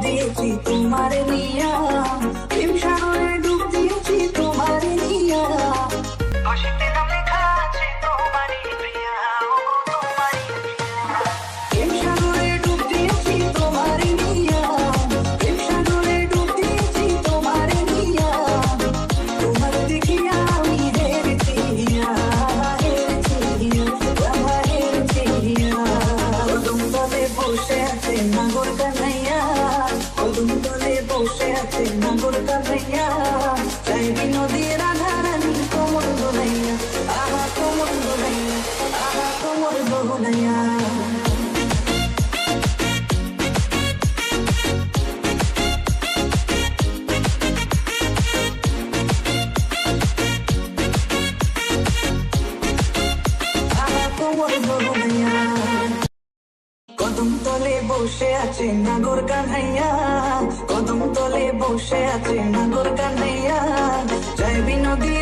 দিয়েছি তোমার নিয়া, প্রেম সাগরে ডুব দিয়েছি তোমার নিয়া। আশিকতে নাম লেখা আছে তোমারই প্রিয়া, ও তোমারই প্রিয়া। প্রেম সাগরে ডুব দিয়েছি তোমার নিয়া, প্রেম সাগরে ডুব দিয়েছি তোমার নিয়া। তোমার দেখিয়া আমি হেরেছি, কদম তলে বসে আছে নাগর কানাইয়া, কদম তলে বসে আছে নাগর কানাইয়া। চাইবি নদীর আধারানি কোমর দোলাইয়া, আহা কোমর দোলাইয়া, আহা কোমর দোলাইয়া। কদম তলে বসে আছে নাগর কানাইয়া, কদম তলে বসে আছে নাগর কানাইয়া। চাইবি নদী